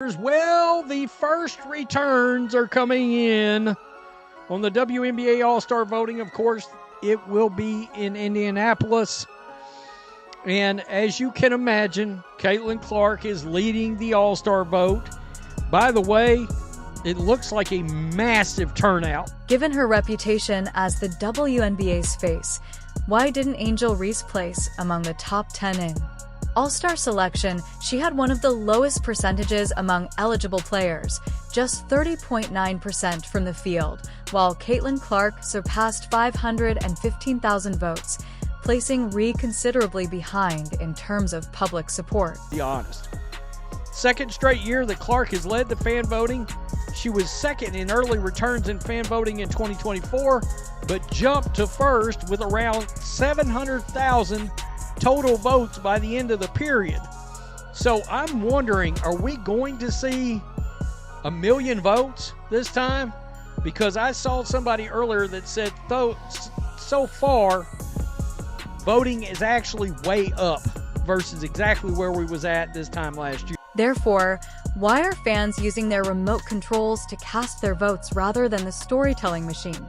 Well, the first returns are coming in on the WNBA All-Star voting. Of course, it will be in Indianapolis. And as you can imagine, Caitlin Clark is leading the All-Star vote. By the way, it looks like a massive turnout. Given her reputation as the WNBA's face, why didn't Angel Reese place among the top 10 in All-Star selection? She had one of the lowest percentages among eligible players, just 30.9% from the field, while Caitlin Clark surpassed 515,000 votes, placing Reese considerably behind in terms of public support. Be honest. Second straight year that Clark has led the fan voting. She was second in early returns in fan voting in 2024, but jumped to first with around 700,000 total votes by the end of the period. So I'm wondering, are we going to see 1 million votes this time? Because I saw somebody earlier that said so far voting is actually way up versus exactly where we was at this time last year. Therefore, why are fans using their remote controls to cast their votes rather than the storytelling machine?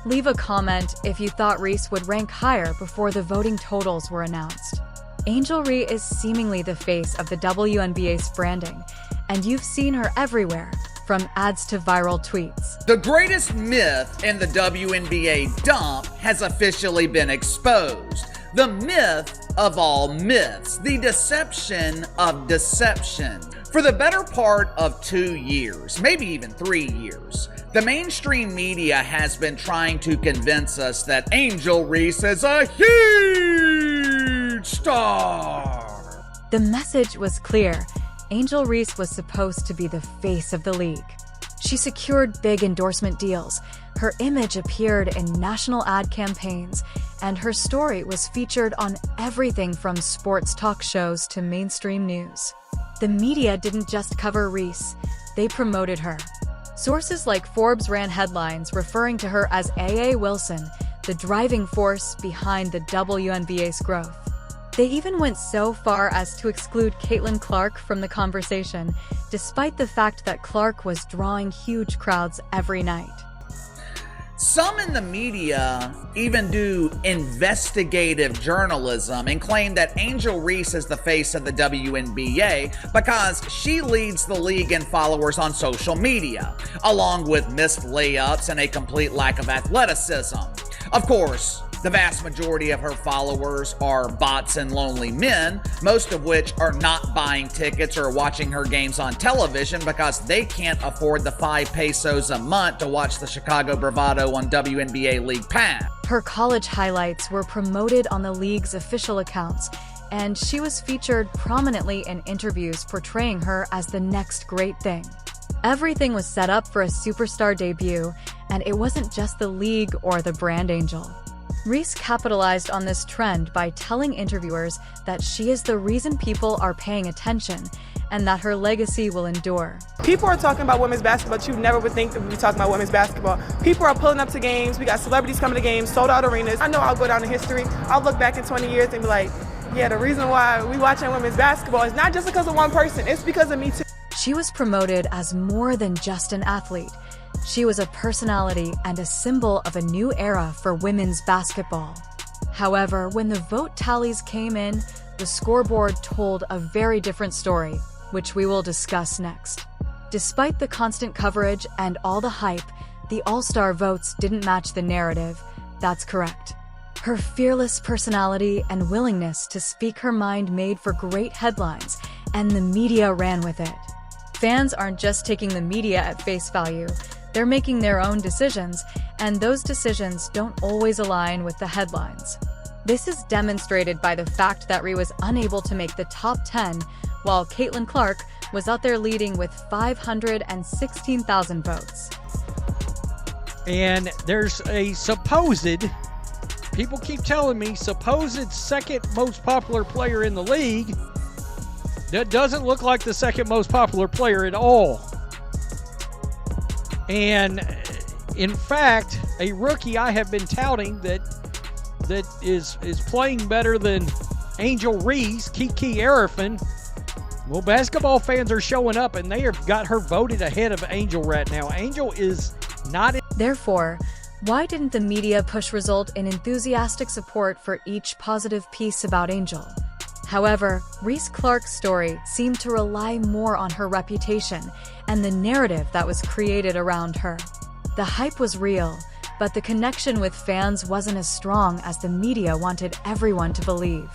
Leave a comment if you thought Reese would rank higher before the voting totals were announced. Angel Reese is seemingly the face of the WNBA's branding, and you've seen her everywhere, from ads to viral tweets. The greatest myth in the WNBA dump has officially been exposed. The myth of all myths, the deception of deception. For the better part of 2 years, maybe even 3 years, the mainstream media has been trying to convince us that Angel Reese is a huge star. The message was clear. Angel Reese was supposed to be the face of the league. She secured big endorsement deals, her image appeared in national ad campaigns, and her story was featured on everything from sports talk shows to mainstream news. The media didn't just cover Reese, they promoted her. Sources like Forbes ran headlines referring to her as A.A. Wilson, the driving force behind the WNBA's growth. They even went so far as to exclude Caitlin Clark from the conversation, despite the fact that Clark was drawing huge crowds every night. Some in the media even do investigative journalism and claim that Angel Reese is the face of the WNBA because she leads the league in followers on social media, along with missed layups and a complete lack of athleticism. Of course, the vast majority of her followers are bots and lonely men, most of which are not buying tickets or watching her games on television because they can't afford the 5 pesos a month to watch the Chicago Bravado on WNBA League Pass. Her college highlights were promoted on the league's official accounts, and she was featured prominently in interviews portraying her as the next great thing. Everything was set up for a superstar debut, and it wasn't just the league or the brand Angel. Reese capitalized on this trend by telling interviewers that she is the reason people are paying attention and that her legacy will endure. People are talking about women's basketball, but you never would think that we'd be talking about women's basketball. People are pulling up to games. We got celebrities coming to games, sold out arenas. I know I'll go down in history. I'll look back in 20 years and be like, yeah, the reason why we watching women's basketball is not just because of one person, it's because of me too. She was promoted as more than just an athlete. She was a personality and a symbol of a new era for women's basketball. However, when the vote tallies came in, the scoreboard told a very different story, which we will discuss next. Despite the constant coverage and all the hype, the All-Star votes didn't match the narrative. That's correct. Her fearless personality and willingness to speak her mind made for great headlines, and the media ran with it. Fans aren't just taking the media at face value. They're making their own decisions, and those decisions don't always align with the headlines. This is demonstrated by the fact that Reese was unable to make the top 10, while Caitlin Clark was out there leading with 516,000 votes. And there's a supposed, people keep telling me, supposed second most popular player in the league that doesn't look like the second most popular player at all. And in fact, a rookie I have been touting that is playing better than Angel Reese, Kiki Arifin, Well, basketball fans are showing up, and they have got her voted ahead of Angel right now. Angel is not in. Therefore, why didn't the media push result in enthusiastic support for each positive piece about Angel? However, Reese Clark's story seemed to rely more on her reputation and the narrative that was created around her. The hype was real, but the connection with fans wasn't as strong as the media wanted everyone to believe.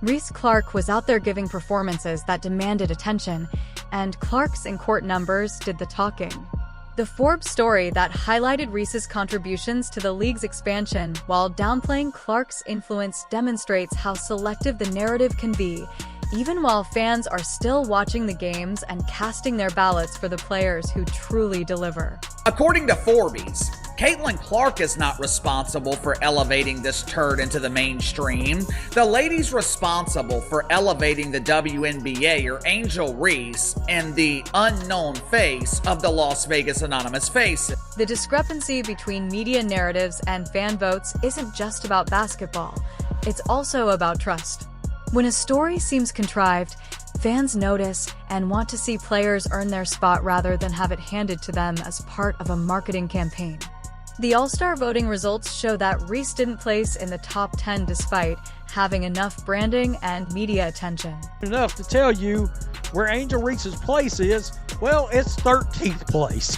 Reese Clark was out there giving performances that demanded attention, and Clark's in-court numbers did the talking. The Forbes story that highlighted Reese's contributions to the league's expansion while downplaying Clark's influence demonstrates how selective the narrative can be, even while fans are still watching the games and casting their ballots for the players who truly deliver. According to Forbes, Caitlin Clark is not responsible for elevating this turd into the mainstream. The ladies responsible for elevating the WNBA are Angel Reese and the unknown face of the Las Vegas Anonymous Faces. The discrepancy between media narratives and fan votes isn't just about basketball. It's also about trust. When a story seems contrived, fans notice and want to see players earn their spot rather than have it handed to them as part of a marketing campaign. The All-Star voting results show that Reese didn't place in the top 10 despite having enough branding and media attention. Enough to tell you where Angel Reese's place is. Well, it's 13th place.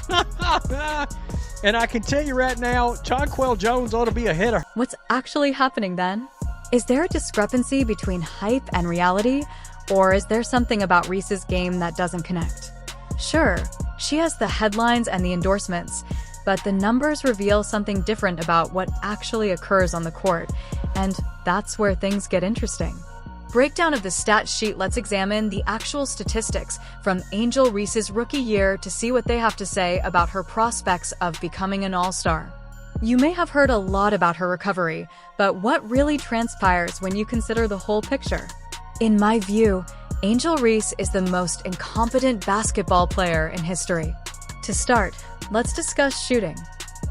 And I can tell you right now, Jonquel Jones ought to be ahead of her. What's actually happening then? Is there a discrepancy between hype and reality, or is there something about Reese's game that doesn't connect? Sure, she has the headlines and the endorsements, but the numbers reveal something different about what actually occurs on the court, and that's where things get interesting. Breakdown of the stat sheet. Let's examine the actual statistics from Angel Reese's rookie year to see what they have to say about her prospects of becoming an all-star. You may have heard a lot about her recovery, but what really transpires when you consider the whole picture? In my view, Angel Reese is the most incompetent basketball player in history. To start, let's discuss shooting.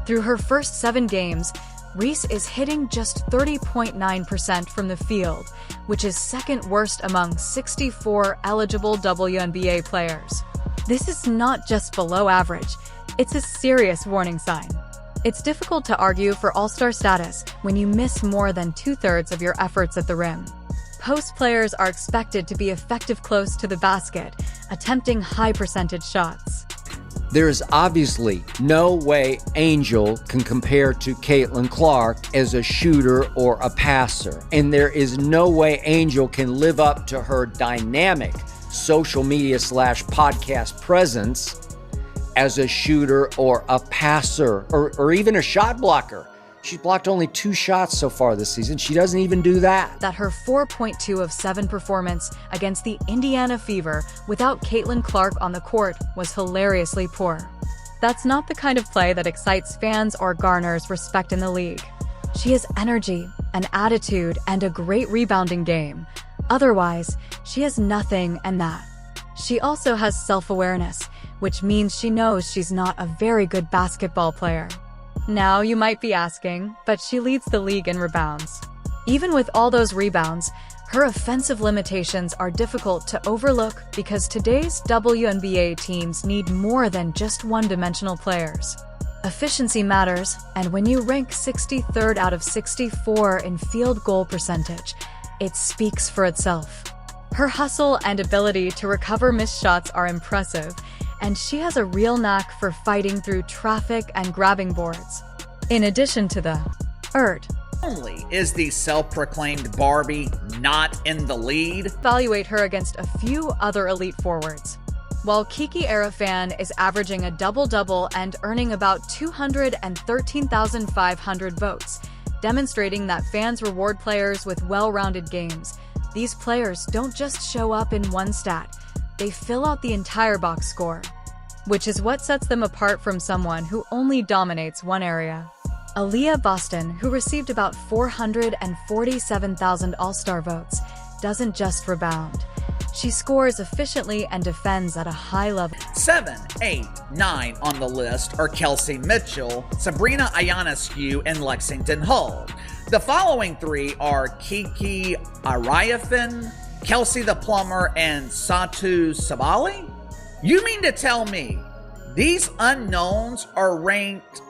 Through her first 7 games, Reese is hitting just 30.9% from the field, which is second worst among 64 eligible WNBA players. This is not just below average, it's a serious warning sign. It's difficult to argue for all-star status when you miss more than 2/3 of your efforts at the rim. Post players are expected to be effective close to the basket, attempting high percentage shots. There is obviously no way Angel can compare to Caitlin Clark as a shooter or a passer. And there is no way Angel can live up to her dynamic social media / podcast presence as a shooter or a passer or even a shot blocker. She's blocked only 2 shots so far this season. She doesn't even do that. That her 4.2 of 7 performance against the Indiana Fever without Caitlin Clark on the court was hilariously poor. That's not the kind of play that excites fans or garners respect in the league. She has energy, an attitude, and a great rebounding game. Otherwise, she has nothing, and that. She also has self-awareness, which means she knows she's not a very good basketball player. Now you might be asking, but she leads the league in rebounds. Even with all those rebounds, her offensive limitations are difficult to overlook because today's WNBA teams need more than just one-dimensional players. Efficiency matters, and when you rank 63rd out of 64 in field goal percentage, it speaks for itself. Her hustle and ability to recover missed shots are impressive, and she has a real knack for fighting through traffic and grabbing boards. In addition to the only is the self-proclaimed Barbie not in the lead. Evaluate her against a few other elite forwards. While Kiki Arafan is averaging a double-double and earning about 213,500 votes, demonstrating that fans reward players with well-rounded games, these players don't just show up in one stat. They fill out the entire box score, which is what sets them apart from someone who only dominates one area. Aaliyah Boston, who received about 447,000 All-Star votes, doesn't just rebound. She scores efficiently and defends at a high level. 7, 8, 9 on the list are Kelsey Mitchell, Sabrina Ionescu, and Lexington Hull. The following 3 are Kiki Arafan, Kelsey the Plumber, and Satu Sabali? You mean to tell me these unknowns are ranked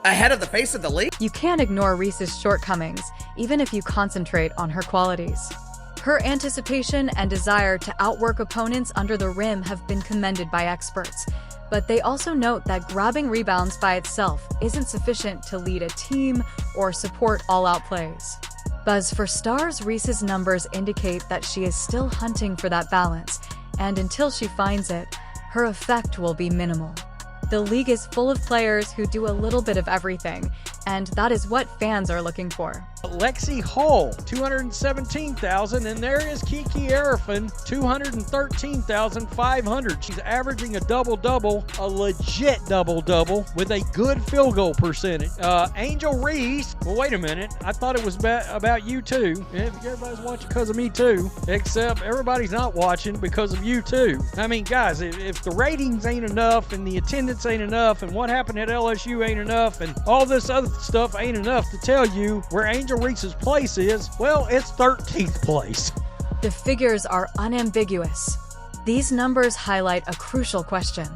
ahead of the face of the league? You can't ignore Reese's shortcomings, even if you concentrate on her qualities. Her anticipation and desire to outwork opponents under the rim have been commended by experts, but they also note that grabbing rebounds by itself isn't sufficient to lead a team or support all-out plays. Buzz for stars, Reese's numbers indicate that she is still hunting for that balance, and until she finds it, her effect will be minimal. The league is full of players who do a little bit of everything, and that is what fans are looking for. Lexi Hall, 217,000, and there is Kiki Arifin, 213,500. She's averaging a double-double, a legit double-double, with a good field goal percentage. Angel Reese, well, wait a minute. I thought it was about you too. Everybody's watching because of me too, except everybody's not watching because of you too. I mean, guys, if the ratings ain't enough and the attendance ain't enough and what happened at LSU ain't enough and all this other stuff ain't enough to tell you where Angel Reese's place is, well, it's 13th place. The figures are unambiguous. These numbers highlight a crucial question.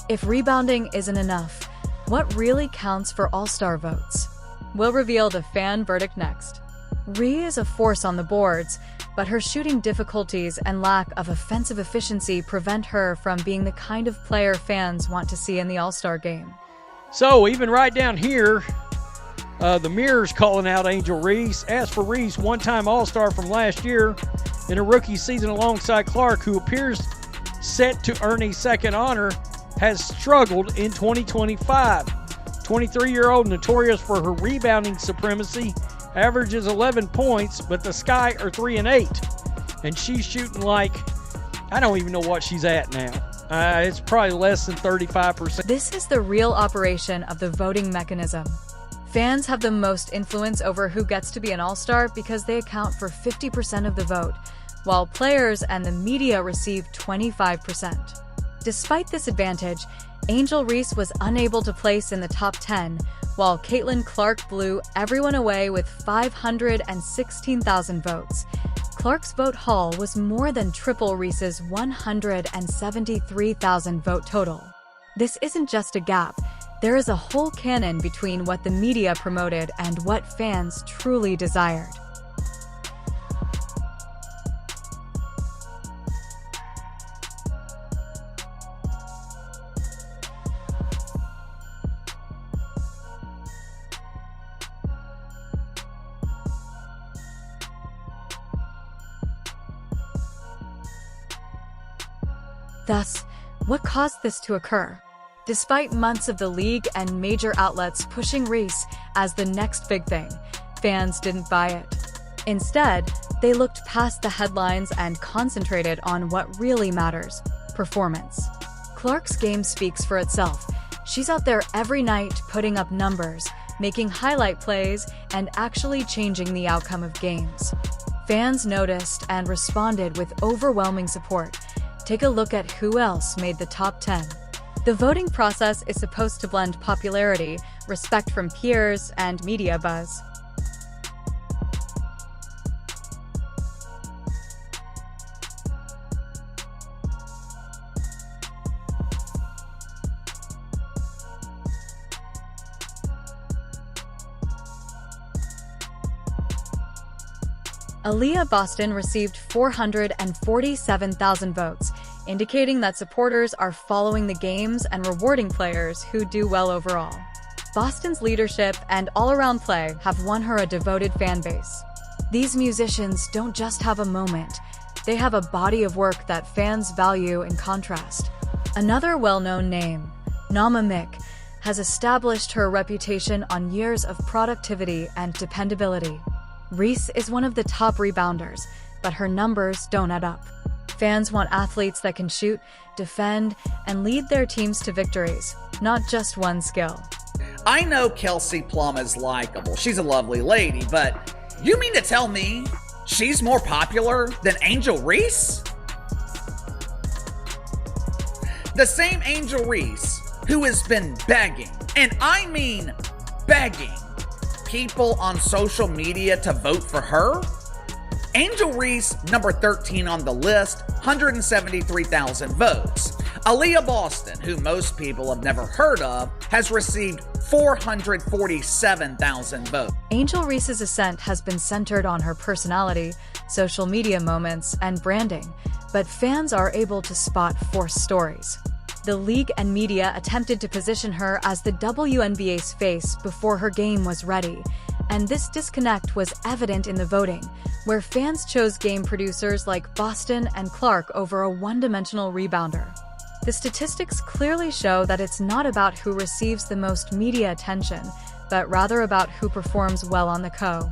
If rebounding isn't enough, what really counts for all-star votes? We'll reveal the fan verdict next. Rhee is a force on the boards, but her shooting difficulties and lack of offensive efficiency prevent her from being the kind of player fans want to see in the All-Star game. So even right down here, the mirror's calling out Angel Reese. As for Reese, one-time All-Star from last year in a rookie season alongside Clark, who appears set to earn a second honor, has struggled in 2025. 23-year-old, notorious for her rebounding supremacy, averages 11 points, but the Sky are 3 and 8. And she's shooting like, I don't even know what she's at now. It's probably less than 35%. This is the real operation of the voting mechanism. Fans have the most influence over who gets to be an all-star because they account for 50% of the vote, while players and the media receive 25%. Despite this advantage, Angel Reese was unable to place in the top 10, while Caitlin Clark blew everyone away with 516,000 votes. Clark's vote haul was more than triple Reese's 173,000 vote total. This isn't just a gap. There is a whole canon between what the media promoted and what fans truly desired. Thus, what caused this to occur? Despite months of the league and major outlets pushing Reese as the next big thing, fans didn't buy it. Instead, they looked past the headlines and concentrated on what really matters: performance. Clark's game speaks for itself. She's out there every night putting up numbers, making highlight plays, and actually changing the outcome of games. Fans noticed and responded with overwhelming support. Take a look at who else made the top 10. The voting process is supposed to blend popularity, respect from peers, and media buzz. Aaliyah Boston received 447,000 votes, indicating that supporters are following the games and rewarding players who do well overall. Boston's leadership and all-around play have won her a devoted fan base. These musicians don't just have a moment, they have a body of work that fans value in contrast. Another well-known name, Nama Mick, has established her reputation on years of productivity and dependability. Reese is one of the top rebounders, but her numbers don't add up. Fans want athletes that can shoot, defend, and lead their teams to victories, not just one skill. I know Kelsey Plum is likable. She's a lovely lady, but you mean to tell me she's more popular than Angel Reese? The same Angel Reese who has been begging, and I mean begging, people on social media to vote for her? Angel Reese, number 13 on the list, 173,000 votes. Aaliyah Boston, who most people have never heard of, has received 447,000 votes. Angel Reese's ascent has been centered on her personality, social media moments, and branding, but fans are able to spot forced stories. The league and media attempted to position her as the WNBA's face before her game was ready, and this disconnect was evident in the voting, where fans chose game producers like Boston and Clark over a one-dimensional rebounder. The statistics clearly show that it's not about who receives the most media attention, but rather about who performs well on the court.